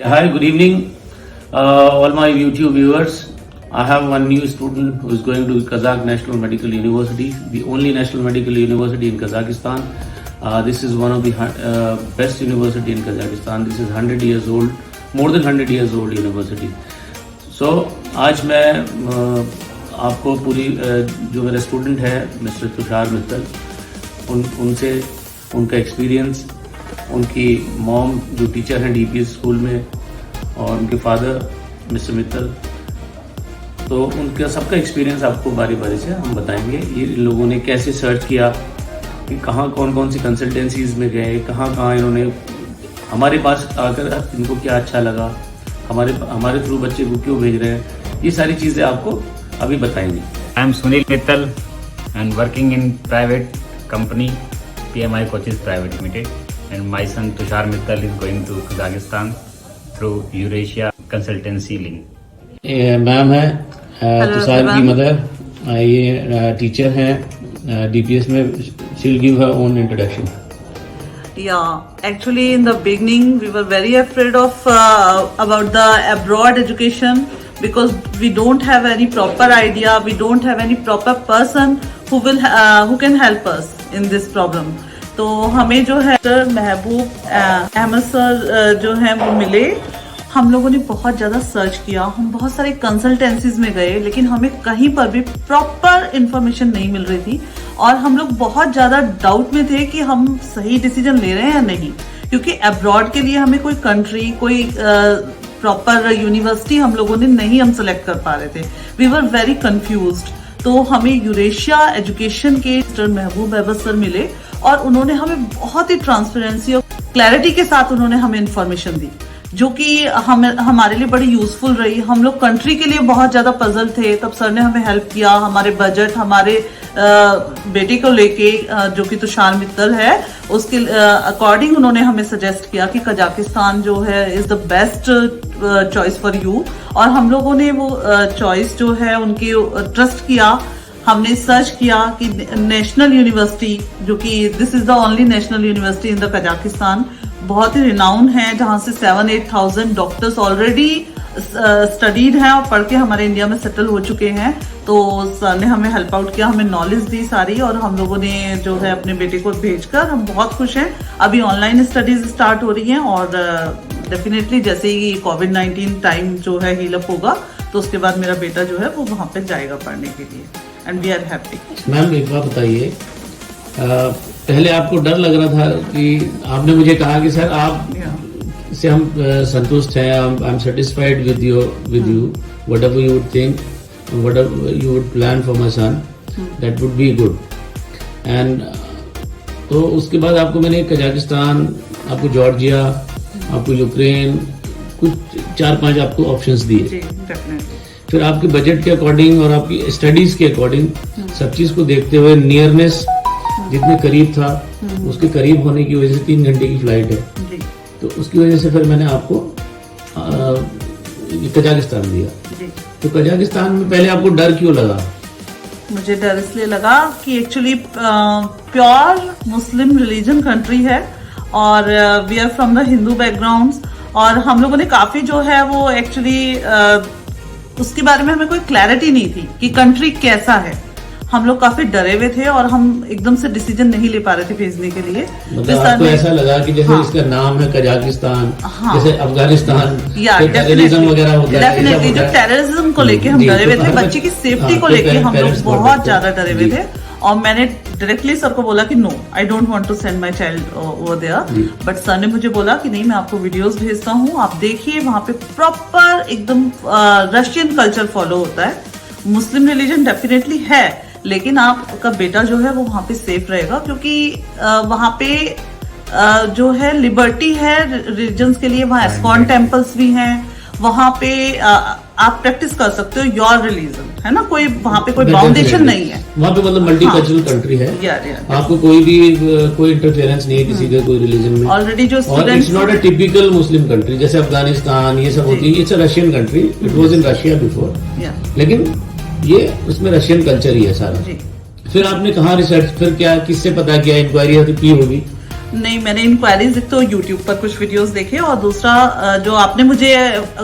Hi, good evening, all my YouTube viewers. I have one new student who is going to Kazakh National Medical University, the only national medical university in Kazakhstan. This is one of the best university in Kazakhstan. This is 100 years old, more than 100 years old university. So आज मैं आपको पूरी जो मेरा student है mister Tushar Mittal उनसे उनका experience, उनकी मॉम जो टीचर हैं डीपीएस स्कूल में और उनके फादर मिस्टर मित्तल, तो उनका सबका एक्सपीरियंस आपको बारी बारी से हम बताएंगे। ये इन लोगों ने कैसे सर्च किया कि कहाँ कौन कौन सी कंसल्टेंसीज में गए, कहाँ कहाँ इन्होंने हमारे पास आकर इनको क्या अच्छा लगा, हमारे थ्रू बच्चे को क्यों भेज रहे हैं, ये सारी चीज़ें आपको अभी बताएंगे। I am Sunil Mittal and working in private company PMI Coaches Private Limited and my son Tushar Mittal is going to Kazakhstan through Eurasia Consultancy Link. Ma'am है तुषार की मदर, ये टीचर हैं DPS में। she'll give her own introduction. Yeah, actually in the beginning we were very afraid of about the abroad education because we don't have any proper idea, we don't have any proper person who can help us in this problem. तो हमें जो है महबूब Ahmad sir जो है वो मिले। हम लोगों ने बहुत ज़्यादा सर्च किया, हम बहुत सारे कंसल्टेंसीज में गए, लेकिन हमें कहीं पर भी प्रॉपर इंफॉर्मेशन नहीं मिल रही थी और हम लोग बहुत ज़्यादा डाउट में थे कि हम सही डिसीजन ले रहे हैं या नहीं, क्योंकि अब्रॉड के लिए हमें कोई कंट्री, कोई प्रॉपर यूनिवर्सिटी हम लोगों ने नहीं हम सेलेक्ट कर पा रहे थे। We were very confused. तो हमें यूरेशिया एजुकेशन के मिस्टर महबूब अहमद सर मिले और उन्होंने हमें बहुत ही ट्रांसपेरेंसी और क्लैरिटी के साथ उन्होंने हमें इंफॉर्मेशन दी, जो कि हमारे लिए बड़ी यूजफुल रही। हम लोग कंट्री के लिए बहुत ज्यादा पजल थे, तब सर ने हमें हेल्प किया। हमारे बजट, हमारे बेटे को लेके जो कि तुषार मित्तल है, उसके अकॉर्डिंग उन्होंने हमें सजेस्ट किया कि कजाकिस्तान जो है is the best choice for you. और हम लोगों ने वो चॉइस जो है उनकी ट्रस्ट किया। हमने सर्च किया कि नेशनल यूनिवर्सिटी, जो कि this is the only national university in the Kazakhstan, बहुत ही रिनाउंड है, जहां से 7-8,000 डॉक्टर्स ऑलरेडी स्टडीड हैं और पढ़ के हमारे इंडिया में सेटल हो चुके हैं। तो सर ने हमें हेल्प आउट किया, हमें नॉलेज दी सारी, और हम लोगों ने जो है अपने बेटे को भेजकर हम बहुत खुश हैं। अभी ऑनलाइन स्टडीज स्टार्ट हो रही हैं और डेफिनेटली जैसे ही कोविड-19 टाइम जो है हील अप होगा तो उसके बाद मेरा बेटा जो है वो वहाँ पे जाएगा पढ़ने के लिए, and we are happy. Ma'am एक बात बताइए, पहले आपको डर लग रहा था कि आपने मुझे कहा कि सर आप से हम संतुष्ट हैं, I am satisfied with you, whatever you would think, whatever you would plan for my son, that would be good. And तो उसके बाद आपको मैंने कजाकिस्तान, आपको जॉर्जिया, आपको यूक्रेन, कुछ 4-5 आपको ऑप्शंस दिए। फिर आपके बजट के अकॉर्डिंग और आपकी स्टडीज के अकॉर्डिंग सब चीज को देखते हुए, नियरनेस जितने करीब था उसके करीब होने की वजह से 3 घंटे की फ्लाइट है, तो उसकी वजह से फिर मैंने आपको कजाकिस्तान दिया। तो कजाकिस्तान में पहले आपको डर क्यों लगा? मुझे डर इसलिए लगा कि actually pure Muslim religion country है और we are from the Hindu background, और हम लोगों ने काफी जो है वो एक्चुअली उसके बारे में हमें कोई क्लैरिटी नहीं थी कि कंट्री कैसा है। हम लोग काफी डरे हुए थे और हम एकदम से डिसीजन नहीं ले पा रहे थे भेजने के लिए। मतलब आपको ऐसा लगा कि जैसे इसका नाम है कजाकिस्तान, जैसे अफगानिस्तान, टेररिज्म वगैरह होता है। डेफिनेटली जो टेररिज्म को लेके हम डरे हुए थे, बच्चे की सेफ्टी को लेके हम लोग बहुत ज्यादा डरे हुए थे। और मैंने डायरेक्टली सर को बोला कि no, I don't want to send my child over there, but sir ने मुझे बोला कि नहीं, मैं आपको वीडियोस भेजता हूँ, आप देखिए, वहाँ पे प्रॉपर एकदम रशियन कल्चर फॉलो होता है। मुस्लिम रिलीजन डेफिनेटली है, लेकिन आपका बेटा जो है वो वहाँ पे सेफ रहेगा, क्योंकि वहाँ पे जो है लिबर्टी है रिलीजन्स के लिए। वहाँ एस्कॉन टेम्पल्स भी हैं, वहाँ पे आप प्रैक्टिस कर सकते हो योर रिलीजन, है ना, कोई वहाँ पे कोई बाउंडेशन नहीं है। वहाँ पे मतलब मल्टीकल्चरल कंट्री है, आपको कोई इंटरफेरेंस नहीं है किसी के कोई रिलीजन में। ऑलरेडी जो it's not a typical Muslim country जैसे अफगानिस्तान ये सब होती है। It's a Russian country, it was in Russia before, लेकिन ये उसमें रशियन कल्चर ही है सारा। फिर आपने कहाँ रिसर्च, फिर क्या, किससे पता किया, इंक्वायरी की होगी? नहीं, मैंने इंक्वायरीज एक तो यूट्यूब पर कुछ वीडियोस देखे और दूसरा जो आपने मुझे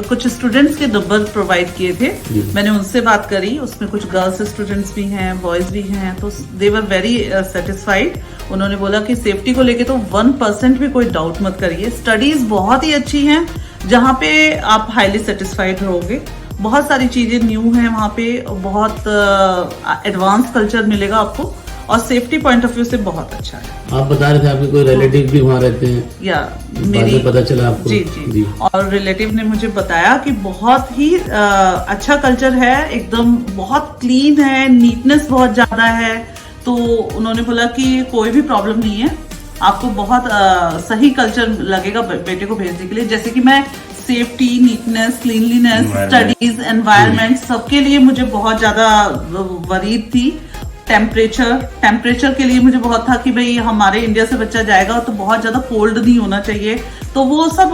कुछ स्टूडेंट्स के नंबर प्रोवाइड किए थे, मैंने उनसे बात करी। उसमें कुछ गर्ल्स स्टूडेंट्स भी हैं, बॉयज भी हैं, तो दे वर वेरी सेटिस्फाइड। उन्होंने बोला कि सेफ्टी को लेके तो 1% भी कोई डाउट मत करिए, स्टडीज बहुत ही अच्छी हैं, जहाँ पे आप हाईली सेटिस्फाइड रहोगे। बहुत सारी चीजें न्यू हैं वहाँ पे, बहुत एडवांस कल्चर मिलेगा आपको और सेफ्टी पॉइंट ऑफ व्यू से बहुत अच्छा है। आप बता रहे थे आपके कोई रिलेटिव भी वहाँ रहते हैं, या बाद में पता चला आपको? जी। और रिलेटिव ने मुझे बताया कि बहुत ही अच्छा कल्चर है, एकदम बहुत क्लीन है, नीटनेस बहुत ज्यादा है। तो उन्होंने बोला कि कोई भी प्रॉब्लम नहीं है, आपको बहुत सही कल्चर लगेगा बेटे को भेजने के लिए। जैसे कि मैं safety, neatness, cleanliness, studies, environment सबके लिए मुझे बहुत ज्यादा वरीड थी। टेम्परेचर के लिए मुझे बहुत था कि भाई हमारे इंडिया से बच्चा जाएगा तो बहुत ज्यादा कोल्ड नहीं होना चाहिए। तो वो सब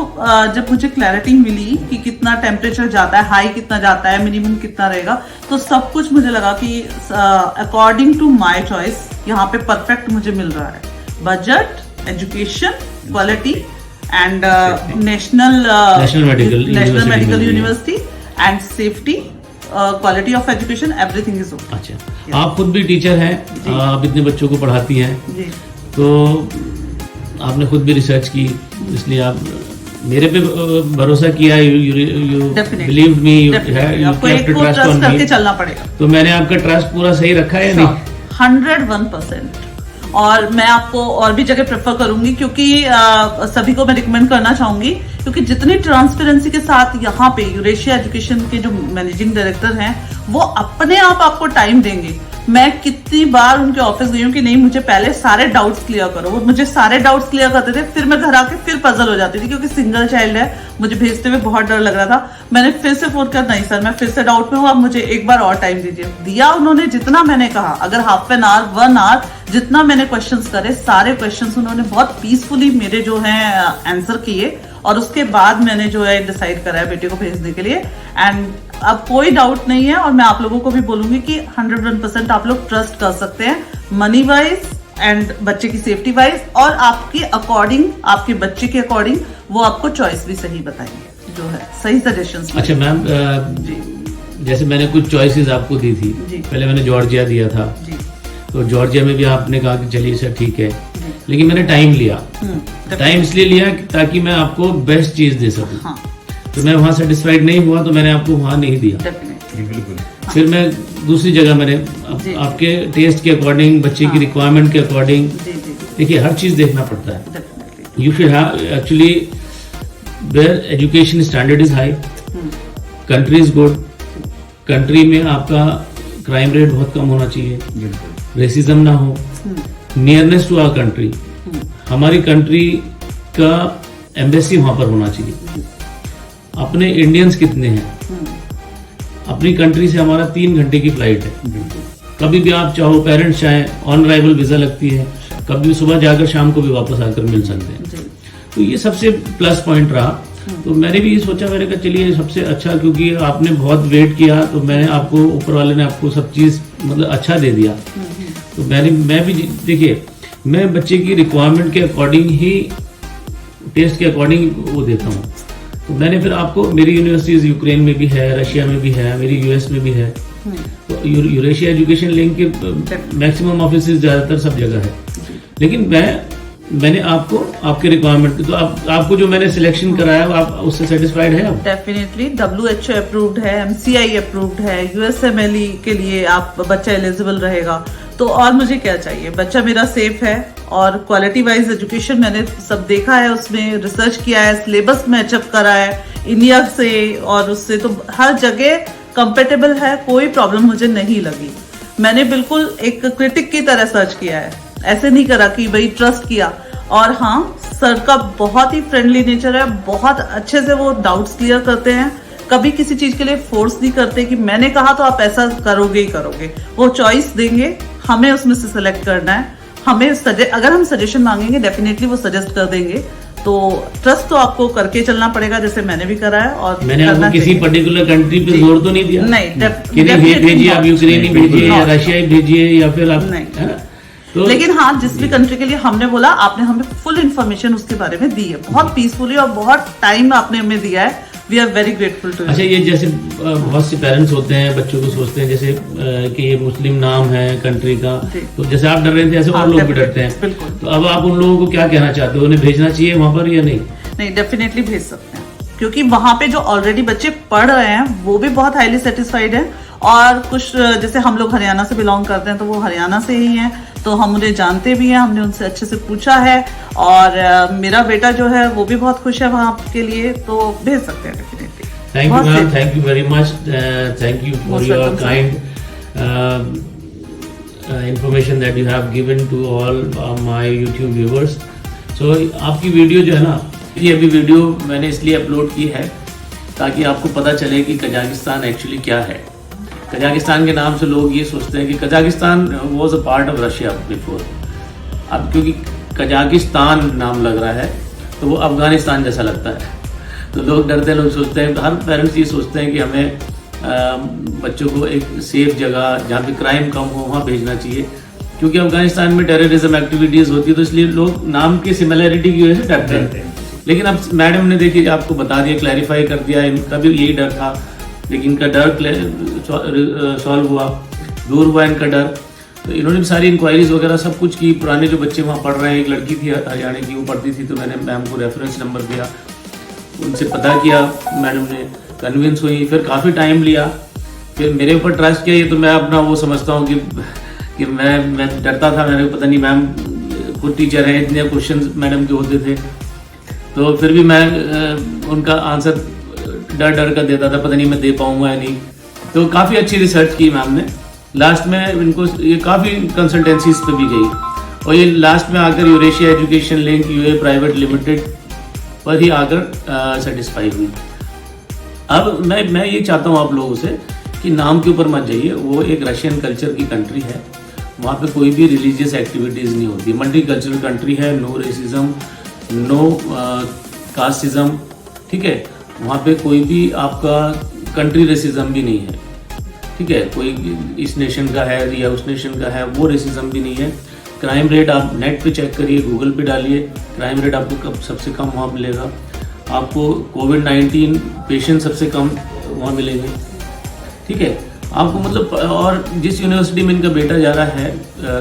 जब मुझे क्लैरिटी मिली कि कितना टेम्परेचर जाता है, हाई कितना जाता है, मिनिमम कितना रहेगा, तो सब कुछ मुझे लगा कि अकॉर्डिंग टू माय चॉइस यहाँ पे परफेक्ट मुझे मिल रहा है। Budget, education, quality and national medical university and safety, quality of education, everything is okay. अच्छा, आप खुद भी टीचर हैं, आप इतने बच्चों को पढ़ाती हैं, तो आपने खुद भी रिसर्च की, इसलिए आप मेरे पे भरोसा किया, यू बिलीव्ड मी, यू आपको एक को ट्रस्ट करके चलना पड़ेगा। तो मैंने आपका ट्रस्ट पूरा सही रखा है या नहीं? 101%। और मैं आपको और भी जगह प्रेफर करूंगी, क्योंकि सभी को मैं रिकमेंड करना चाहूंगी, क्योंकि जितनी ट्रांसपेरेंसी के साथ यहाँ पे यूरेशिया एजुकेशन के जो मैनेजिंग डायरेक्टर हैं, वो अपने आप आपको टाइम देंगे। मैं कितनी बार उनके ऑफिस गई हूँ कि नहीं, मुझे पहले सारे डाउट्स क्लियर करो। वो मुझे सारे डाउट्स क्लियर करते थे, फिर मैं घर आके फिर पजल हो जाती थी, क्योंकि सिंगल चाइल्ड है, मुझे भेजते हुए बहुत डर लग रहा था। मैंने फिर से फोन कर, नहीं सर मैं फिर से डाउट में हूँ, आप मुझे एक बार और टाइम दीजिए। दिया उन्होंने जितना मैंने कहा, अगर हाफ एन आवर 1 आवर जितना मैंने क्वेश्चंस करे, सारे क्वेश्चंस उन्होंने बहुत पीसफुली मेरे जो है आंसर किए, और उसके बाद मैंने जो है डिसाइड करा है बेटे को भेजने के लिए। एंड अब कोई डाउट नहीं है, और मैं आप लोगों को भी बोलूंगी कि 101% आप लोग ट्रस्ट कर सकते हैं, मनी वाइज एंड बच्चे की सेफ्टी वाइज, और आपके अकॉर्डिंग, आपके बच्चे के अकॉर्डिंग वो आपको चॉइस भी सही बताएंगे, जो है सही सजेशंस। अच्छा मैम, जैसे मैंने कुछ चॉइसेस आपको दी थी, पहले मैंने जॉर्जिया दिया था, तो जॉर्जिया में भी आपने कहा कि चलिए सर ठीक है, लेकिन मैंने टाइम लिया। टाइम इसलिए लिया ताकि मैं आपको बेस्ट चीज दे सकूं। हाँ। तो मैं वहां सेटिस्फाइड नहीं हुआ, तो मैंने आपको वहां नहीं दिया। बिल्कुल। फिर मैं दूसरी जगह मैंने आपके टेस्ट के अकॉर्डिंग, बच्चे की रिक्वायरमेंट के अकॉर्डिंग, देखिए हर चीज देखना पड़ता है। You should have actually where education standard is high, country is good, country में आपका क्राइम रेट बहुत कम होना चाहिए, रेसिज्म ना हो, नियरनेस टू आवर कंट्री, हमारी कंट्री का एम्बेसी वहां पर होना चाहिए। अपने इंडियंस कितने हैं, अपनी कंट्री से हमारा 3 घंटे की फ्लाइट है, कभी भी आप चाहो, पेरेंट्स चाहें, ऑन अराइवल वीजा लगती है, कभी सुबह जाकर शाम को भी वापस आकर मिल सकते हैं। तो ये सबसे प्लस पॉइंट रहा। तो मैंने भी ये सोचा, मैंने कहा चलिए सबसे अच्छा, क्योंकि आपने बहुत वेट किया, तो मैंने आपको, ऊपर वाले ने आपको सब चीज मतलब अच्छा दे दिया। तो मैं भी देखिए, मैं बच्चे की रिक्वायरमेंट के अकॉर्डिंग ही, टेस्ट के अकॉर्डिंग वो देता हूँ। तो मैंने फिर आपको, मेरी यूनिवर्सिटीज यूक्रेन में भी है, रशिया में भी है, मेरी यूएस में भी है, तो यूरेशिया एजुकेशन लिंक के मैक्सिमम ऑफिस ज्यादातर सब जगह है। लेकिन मैंने आपको आपके रिक्वायरमेंट, तो आपको जो मैंने सिलेक्शन कराया, आप उससे सेटिस्फाइड है? डेफिनेटली WHO अप्रूव्ड है, MCI अप्रूव्ड है, USMLE के लिए आप बच्चा एलिजिबल रहेगा। तो और मुझे क्या चाहिए, बच्चा मेरा सेफ है, और क्वालिटी वाइज एजुकेशन मैंने सब देखा है, उसमें रिसर्च किया है, सिलेबस मैचअप करा है इंडिया से और उससे, तो हर जगह कंपेटेबल है, कोई प्रॉब्लम मुझे नहीं लगी। मैंने बिल्कुल एक क्रिटिक की तरह सर्च किया है, ऐसे नहीं करा कि भाई ट्रस्ट किया। और हाँ, सर का बहुत ही फ्रेंडली नेचर है, बहुत अच्छे से वो डाउट्स क्लियर करते हैं, कभी किसी चीज के लिए फोर्स नहीं करते कि मैंने कहा तो आप ऐसा करोगे ही करोगे। वो चॉइस देंगे, हमें उसमें से सिलेक्ट करना है, हमें अगर हम सजेशन मांगेंगे डेफिनेटली वो सजेस्ट कर देंगे। तो ट्रस्ट तो आपको करके चलना पड़ेगा, जैसे मैंने भी करा है। और मैंने आपको किसी पर्टिकुलर कंट्री पे जोर तो नहीं दिया, नहीं भेजिए, आप यूक्रेन ही भेजिए या रशिया ही भेजिए, या फिर आप तो- लेकिन हाँ, जिस भी कंट्री के लिए हमने बोला, आपने हमें फुल इन्फॉर्मेशन उसके बारे में दी है, बहुत पीसफुली और बहुत टाइम आपने हमें दिया है। We are very grateful too. अच्छा, ये जैसे बहुत से पेरेंट्स होते हैं, बच्चों को सोचते हैं जैसे कि ये मुस्लिम नाम है कंट्री का, जी। तो जैसे आप डर रहे थे ऐसे और लोग भी डरते हैं। बिल्कुल। तो अब आप उन लोगों को क्या कहना चाहते हो, उन्हें भेजना चाहिए वहां पर या नहीं? नहीं, डेफिनेटली भेज सकते हैं, क्योंकि वहां पे जो ऑलरेडी बच्चे पढ़ रहे हैं वो भी बहुत हाईली सेटिस्फाइड है, और कुछ जैसे हम लोग हरियाणा से बिलोंग करते हैं तो वो हरियाणा से ही हैं, तो हम उन्हें जानते भी हैं, हमने उनसे अच्छे से पूछा है, और मेरा बेटा जो है वो भी बहुत खुश है वहाँ के लिए, तो भेज सकते हैं definitely. Thank you, ma'am. Thank you very much. Thank you for Most your welcome, sir. kind information that you have given to all my YouTube viewers. So आपकी वीडियो जो है ना, ये अभी वीडियो मैंने इसलिए अपलोड की है ताकि आपको पता चले कि कजाकिस्तान एक्चुअली क्या है। कजाकिस्तान के नाम से लोग ये सोचते हैं कि Kazakhstan was a part of Russia before. अब क्योंकि कजाकिस्तान नाम लग रहा है तो वो अफगानिस्तान जैसा लगता है, तो लोग डरते हैं, लोग सोचते हैं, हर पेरेंट्स ये सोचते हैं कि हमें बच्चों को एक सेफ जगह जहाँ पे क्राइम कम हो वहाँ भेजना चाहिए, क्योंकि अफगानिस्तान में टेररिज्म एक्टिविटीज़ होती है, तो इसलिए लोग नाम की सिमिलैरिटी की वजह से डरते हैं। लेकिन अब मैडम ने देखिए आपको बता दिया, क्लैरिफाई कर दिया, इनका भी यही डर था, लेकिन इनका डर सॉल्व हुआ, दूर हुआ इनका डर। तो इन्होंने भी सारी इंक्वायरीज वगैरह सब कुछ की। पुराने जो बच्चे वहाँ पढ़ रहे हैं, एक लड़की थी हरियाणा की, वो पढ़ती थी, तो मैंने मैम को रेफरेंस नंबर दिया, उनसे पता किया, मैडम ने कन्विंस हुई, फिर काफ़ी टाइम लिया, फिर मेरे ऊपर ट्रस्ट किया। ये तो मैं अपना वो समझता हूँ कि मैं डरता था, मैंने पता नहीं मैम खुद टीचर हैं, इतने क्वेश्चन मैडम के होते थे, तो फिर भी मैं उनका आंसर डर डर कर देता था, पता नहीं मैं दे पाऊंगा या नहीं। तो काफ़ी अच्छी रिसर्च की मैम ने, लास्ट में इनको ये काफ़ी कंसल्टेंसीज पे भी गई, और ये लास्ट में आकर Eurasia education link UA private limited पर ही आकर सेटिस्फाई हुई। अब मैं ये चाहता हूँ आप लोगों से कि नाम के ऊपर मत जाइए, वो एक रशियन कल्चर की कंट्री है, वहाँ पे कोई भी रिलीजियस एक्टिविटीज़ नहीं होती, मल्टी कल्चरल कंट्री है, नो रेसिज्म, नो कास्टिज्म, ठीक है, वहाँ पे कोई भी आपका कंट्री रेसिज्म भी नहीं है, ठीक है, कोई इस नेशन का है या उस नेशन का है, वो रेसिज्म भी नहीं है। क्राइम रेट आप नेट पे चेक करिए, गूगल पे डालिए, क्राइम रेट आपको सबसे कम वहाँ मिलेगा, आपको कोविड-19 पेशेंट सबसे कम वहाँ मिलेंगे, ठीक है, आपको मतलब। और जिस यूनिवर्सिटी में इनका बेटा जा रहा है,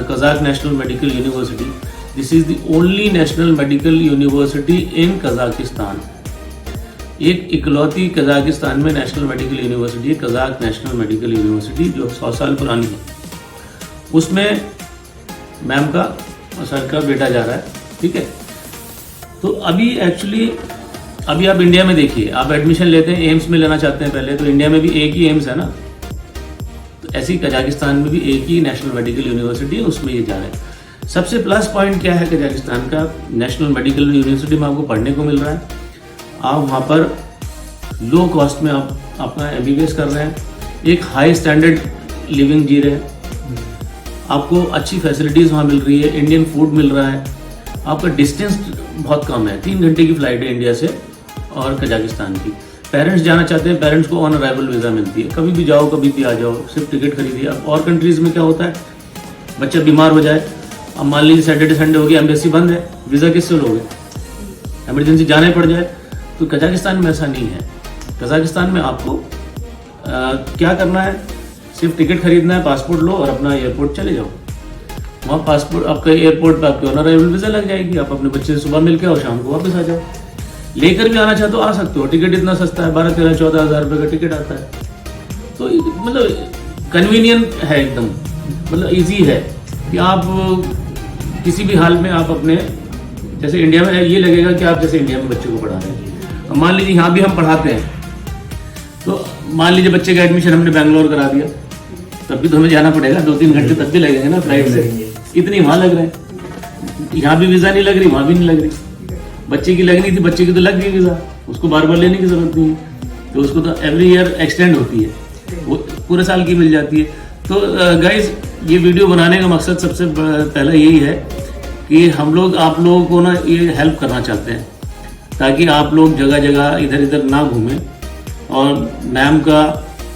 Kazakh national medical university, this is the only national medical university in Kazakhstan, एक इकलौती कजाकिस्तान में नेशनल मेडिकल यूनिवर्सिटी है, कजाक नेशनल मेडिकल यूनिवर्सिटी, जो 100 साल पुरानी है। उसमें मैम का और सर का बेटा जा रहा है, ठीक है। तो अभी एक्चुअली अभी आप इंडिया में देखिए, आप एडमिशन लेते हैं, एम्स में लेना चाहते हैं पहले, तो इंडिया में भी एक ही एम्स है ना, तो ऐसे ही कजाकिस्तान में भी एक ही नेशनल मेडिकल यूनिवर्सिटी है, उसमें ये जा रहे हैं। सबसे प्लस पॉइंट क्या है कजाकिस्तान का, नेशनल मेडिकल यूनिवर्सिटी में आपको पढ़ने को मिल रहा है, आप वहाँ पर लो कॉस्ट में आप अपना MBBS कर रहे हैं, एक हाई स्टैंडर्ड लिविंग जी रहे हैं, आपको अच्छी फैसिलिटीज़ वहाँ मिल रही है, इंडियन फूड मिल रहा है, आपका डिस्टेंस बहुत कम है, 3 घंटे की फ़्लाइट है इंडिया से और कजाकिस्तान की। पेरेंट्स जाना चाहते हैं, पेरेंट्स को ऑन अराइवल वीज़ा मिलती है, कभी भी जाओ कभी भी आ जाओ, सिर्फ टिकट खरीदिए। अब और कंट्रीज़ में क्या होता है, बच्चा बीमार हो जाए, अब मान लीजिए सैटरडे संडे हो गया, एम्बेसी बंद है, वीज़ा किससे लोगे, एमरजेंसी जाना ही पड़ जाए। तो कजाकिस्तान में ऐसा नहीं है। कजाकिस्तान में आपको क्या करना है, सिर्फ टिकट खरीदना है, पासपोर्ट लो और अपना एयरपोर्ट चले जाओ। वहाँ पासपोर्ट आपका एयरपोर्ट पे आपके ऑन अराइवल वीज़ा लग जाएगी, आप अपने बच्चे से सुबह मिलकर और शाम को वापस आ जाओ। लेकर भी आना चाहते हो आ सकते हो, टिकट इतना सस्ता है, 12-13-14 हज़ार रुपये का टिकट आता है, तो मतलब कन्वीनियंट है एकदम, मतलब ईजी है कि आप किसी भी हाल में आप अपने, जैसे इंडिया में ये लगेगा कि आप जैसे इंडिया में बच्चे को पढ़ा रहे हैं। अब मान लीजिए यहाँ भी हम पढ़ाते हैं, तो मान लीजिए बच्चे का एडमिशन हमने बैंगलोर करा दिया, तब भी तो हमें जाना पड़ेगा, 2-3 घंटे तब भी लगेंगे ना फ्लाइट से, इतनी वहाँ लग रहे हैं, यहाँ भी वीज़ा नहीं लग रही, वहाँ भी नहीं लग रही। बच्चे की लगनी थी, बच्चे की तो लग गई वीज़ा, उसको बार बार लेने की जरूरत नहीं है, तो उसको तो एवरी ईयर एक्सटेंड होती है, वो पूरे साल की मिल जाती है। तो गाइज, ये वीडियो बनाने का मकसद सबसे पहला यही है कि हम लोग आप लोगों को ना ये हेल्प करना चाहते हैं, ताकि आप लोग जगह जगह इधर इधर ना घूमें और मैम का,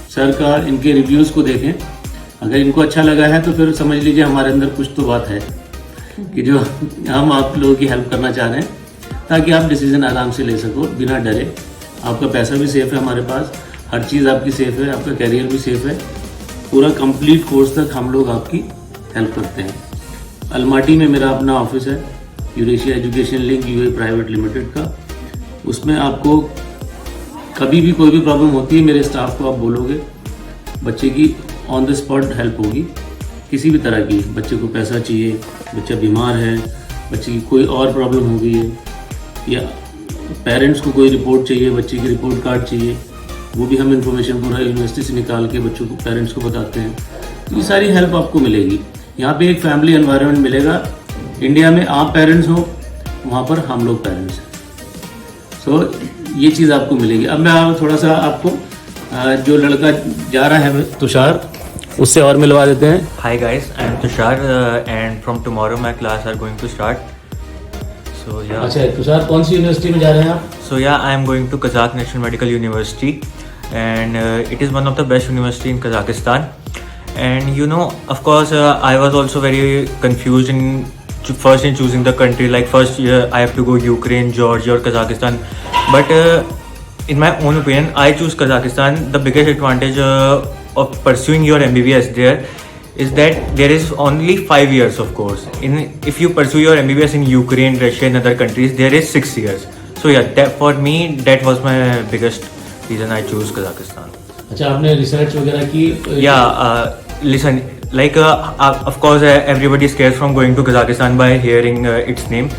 सर का, इनके रिव्यूज़ को देखें। अगर इनको अच्छा लगा है तो फिर समझ लीजिए हमारे अंदर कुछ तो बात है। कि जो हम आप लोगों की हेल्प करना चाह रहे हैं, ताकि आप डिसीजन आराम से ले सको बिना डरे। आपका पैसा भी सेफ है हमारे पास, हर चीज़ आपकी सेफ है, आपका कैरियर भी सेफ है। पूरा कंप्लीट कोर्स तक हम लोग आपकी हेल्प करते हैं। अलमाटी में मेरा अपना ऑफिस है, Eurasia education link UA private limited का। उसमें आपको कभी भी कोई भी प्रॉब्लम होती है, मेरे स्टाफ को आप बोलोगे, बच्चे की ऑन द स्पॉट हेल्प होगी। किसी भी तरह की, बच्चे को पैसा चाहिए, बच्चा बीमार है, बच्चे की कोई और प्रॉब्लम हो गई है, या पेरेंट्स को कोई रिपोर्ट चाहिए, बच्चे की रिपोर्ट कार्ड चाहिए, वो भी हम इंफॉर्मेशन पूरा यूनिवर्सिटी से निकाल के बच्चों को, पेरेंट्स को बताते हैं। तो ये सारी हेल्प आपको मिलेगी। यहाँ पे एक फैमिली एनवायरनमेंट मिलेगा। इंडिया में आप पेरेंट्स हो, वहाँ पर हम लोग पेरेंट्स हैं। सो ये चीज़ आपको मिलेगी। अब मैं थोड़ा सा आपको जो लड़का जा रहा है तुषार, उससे और मिलवा देते हैं। Hi guys, I am Tushar and from tomorrow my class are going to start. So yeah. अच्छा तुषार, कौन सी यूनिवर्सिटी में जा रहे हैं आप? So yeah, I am going to Kazakh National Medical University and it is one of the best university in Kazakhstan. And you know, of course, I was also very confused first in choosing the country. Like first year, I have to go Ukraine, Georgia, or Kazakhstan. But in my own opinion, I choose Kazakhstan. The biggest advantage of pursuing your MBBS there is that there is only 5 years of course. If you pursue your MBBS in Ukraine, Russia, and other countries, there is 6 years. So yeah, for me, that was my biggest reason I choose Kazakhstan. अच्छा, आपने research वगैरह की? Yeah, listen, like of course everybody is scared from going to Kazakhstan by hearing its name.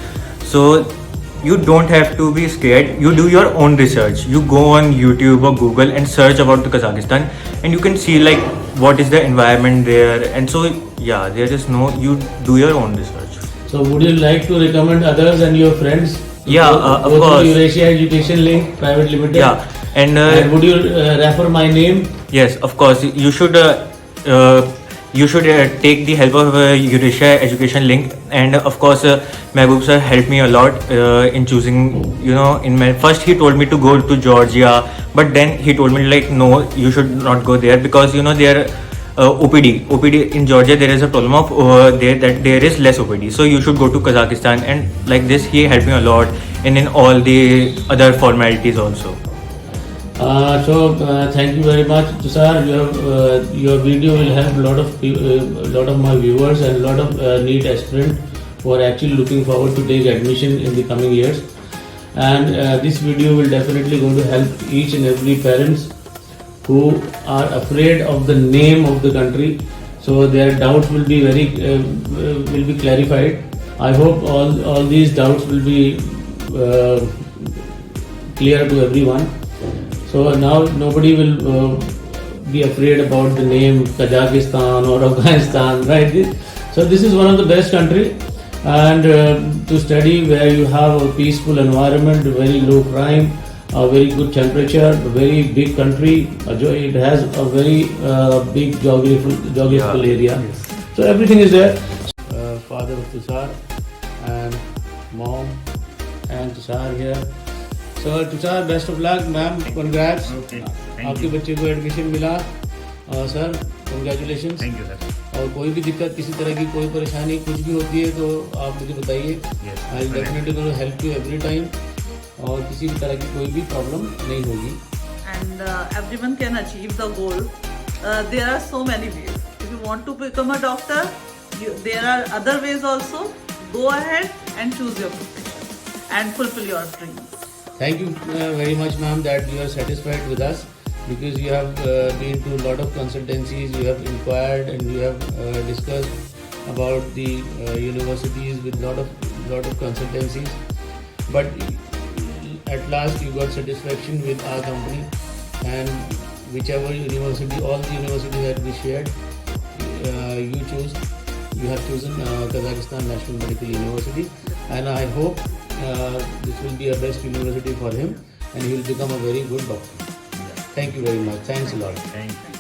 So you don't have to be scared. You do your own research. You go on YouTube or Google and search about the Kazakhstan, and you can see like what is the environment there. And so yeah, there is no, you do your own research. So would you like to recommend others and your friends? Yeah, of course. To Eurasia Education Link Private Limited. Yeah, and would you refer my name? yes, of course, you should take the help of Eurasia Education Link, and of course Mehboob sir helped me a lot in choosing, you know, in my first he told me to go to Georgia, but then he told me like no, you should not go there because you know there OPD in Georgia there is a problem of that there is less OPD, so you should go to Kazakhstan, and like this he helped me a lot, and in all the other formalities also. Thank you very much, Tushar. Your video will help lot of my viewers and lot of NEET aspirants who are actually looking forward to take admission in the coming years. And this video will definitely going to help each and every parents who are afraid of the name of the country. So their doubts will be will be clarified. I hope all these doubts will be clear to everyone. So now nobody will be afraid about the name Kazakhstan or Afghanistan, right? So this is one of the best country, and to study where you have a peaceful environment, very low crime, a very good temperature, a very big country. It has a very big geographical area. Yes. So everything is there. Father of Tushar and mom and Tushar here. So Tushar, best of luck, ma'am. Congrats. Okay, thank आपके you. बच्चे को admission मिला, sir congratulation. Thank you, sir. और कोई भी दिक्कत, किसी तरह की कोई परेशानी कुछ भी होती है तो आप मुझे बताइए। Yes, I definitely going to help you every time, और किसी भी तरह की कोई भी प्रॉब्लम नहीं होगी। And everyone can achieve the goal. There are so many ways. If you want to become a doctor, there are other ways also. Go ahead and choose your profession and fulfill your dreams. Thank you very much, ma'am, that you are satisfied with us, because you have been to a lot of consultancies, you have inquired and you have discussed about the universities with lot of consultancies, but at last you got satisfaction with our company, and whichever university, all the universities that we shared, you have chosen Kazakhstan National Medical University, and I hope this will be a best university for him and he will become a very good doctor. Thank you very much. Thanks a lot. Thank you.